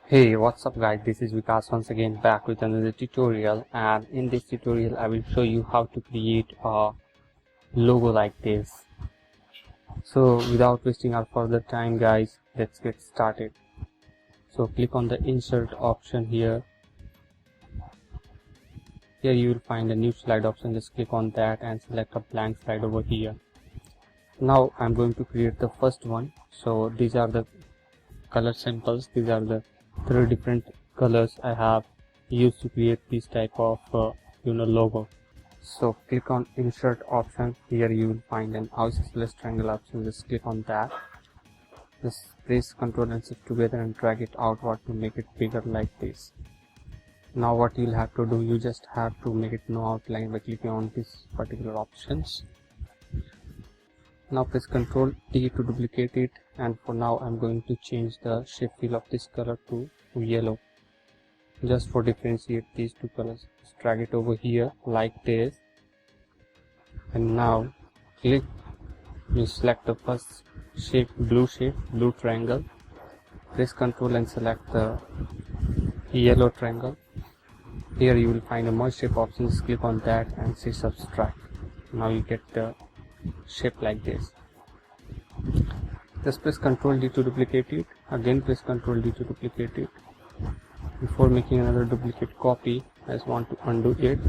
Hey, what's up guys, this is Vikas once again back with another tutorial, and in this tutorial I will show you how to create a logo like this. So without wasting our further time guys, let's get started. So click on the insert option here. Here you will find a new slide option, just click on that and select a blank slide over here. Now I'm going to create the first one. So these are the color samples, these are the 3 different colors I have used to create this type of logo. So click on insert option. Here you will find an isosceles triangle option, just click on that. Just press Ctrl and Shift together and drag it outward to make it bigger like this. Now what you'll have to do, you just have to make it no outline by clicking on these particular options. Now press Ctrl D to duplicate it, and for now I'm going to change the shape fill of this color to yellow, just for differentiate these two colors. Just drag it over here like this, and now you select the first shape, blue triangle. Press Ctrl and select the yellow triangle. Here you will find a merge shape option, just click on that and say subtract. Now you get the shape like this. Just press Ctrl D to duplicate it, again press Ctrl D to duplicate it. Before making another duplicate copy, I just want to undo it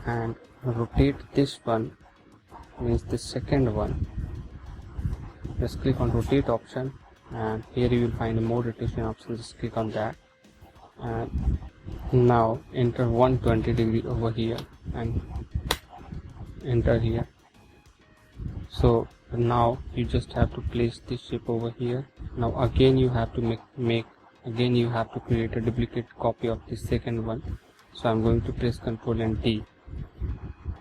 and rotate this one, means the second one. Just click on rotate option, and here you will find a more rotation option, just click on that, and now enter 120 degree over here and enter here. So now you just have to place this shape over here. Now again you have to create a duplicate copy of the second one. So I'm going to press Ctrl and D.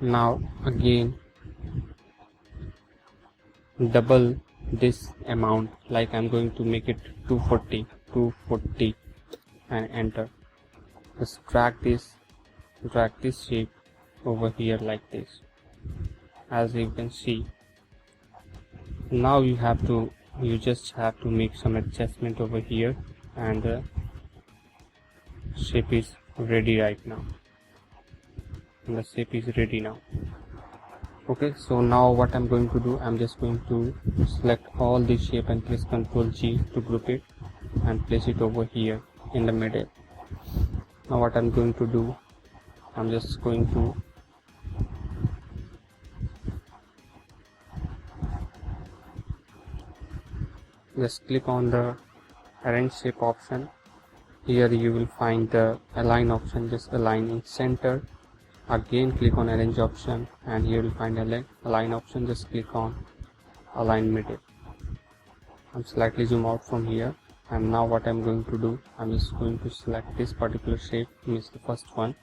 Now again double this amount, like I'm going to make it 240 and enter. Just drag this shape over here like this, as you can see. Now you just have to make some adjustment over here, and the shape is ready right now. And the shape is ready now. Okay, so now what I'm going to do, I'm just going to select all the shape and press Ctrl G to group it and place it over here in the middle. Now what I'm going to do, I'm just going to just click on the arrange shape option. Here you will find the align option, just align in center. Again click on arrange option, and here you will find align option, just click on align middle. I'm slightly zoom out from here, and now what I'm going to do, I'm just going to select this particular shape, means the first one,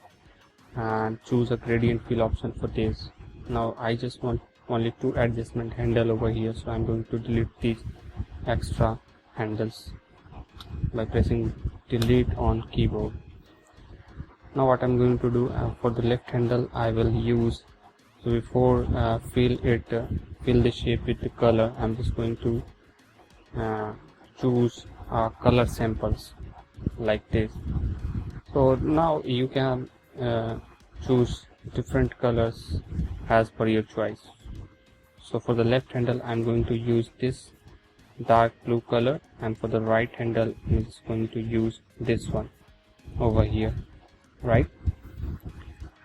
and choose a gradient fill option for this. Now I just want only 2 adjustment handle over here, so I'm going to delete these extra handles by pressing delete on keyboard. Now what I'm going to do, for the left handle I will use, so before fill the shape with the color, I'm just going to choose color samples like this. So now you can choose different colors as per your choice. So for the left handle I'm going to use this dark blue color, and for the right handle I'm just going to use this one over here, right?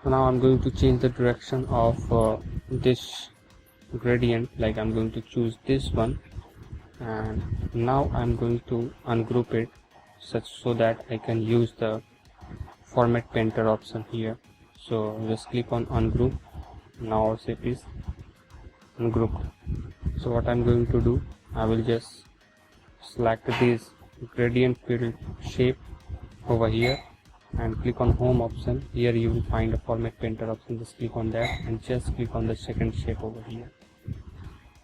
So now I'm going to change the direction of this gradient, like I'm going to choose this one, and now I'm going to ungroup it so that I can use the format painter option here. So just click on ungroup. Now our shape is ungrouped. So what I'm going to do, I will just select this gradient fill shape over here and click on home option. Here you will find a format painter option, just click on that and just click on the second shape over here.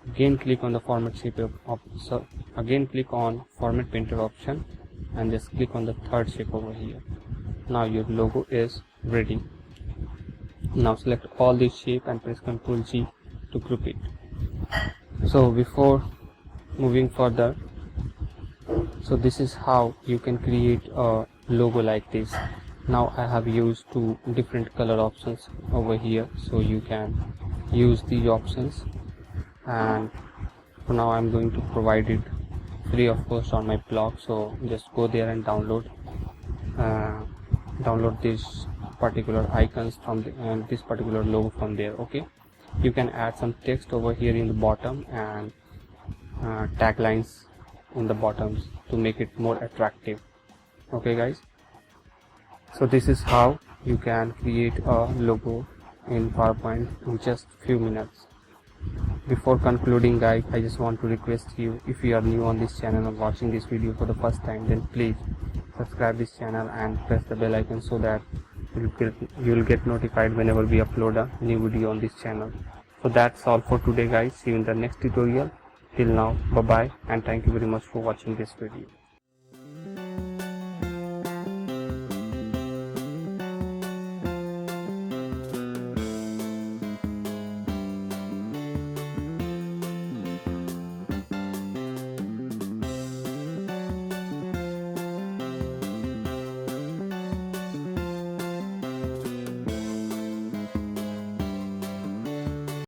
Again click on the format shape again click on format painter option and just click on the third shape over here. Now your logo is ready. Now select all this shape and press Ctrl G to group it. So before moving further, So this is how you can create a logo like this. Now I have used two different color options over here, so you can use these options, and for now I'm going to provide it free of cost on my blog. So just go there and download these particular icons from this particular logo from there. Okay, you can add some text over here in the bottom and taglines in the bottoms to make it more attractive. Okay guys, so this is how you can create a logo in PowerPoint in just few minutes. Before concluding guys, I just want to request you, if you are new on this channel or watching this video for the first time, then please subscribe this channel and press the bell icon so that you will get notified whenever we upload a new video on this channel. So that's all for today guys. See you in the next tutorial. Till now, bye bye, and thank you very much for watching this video.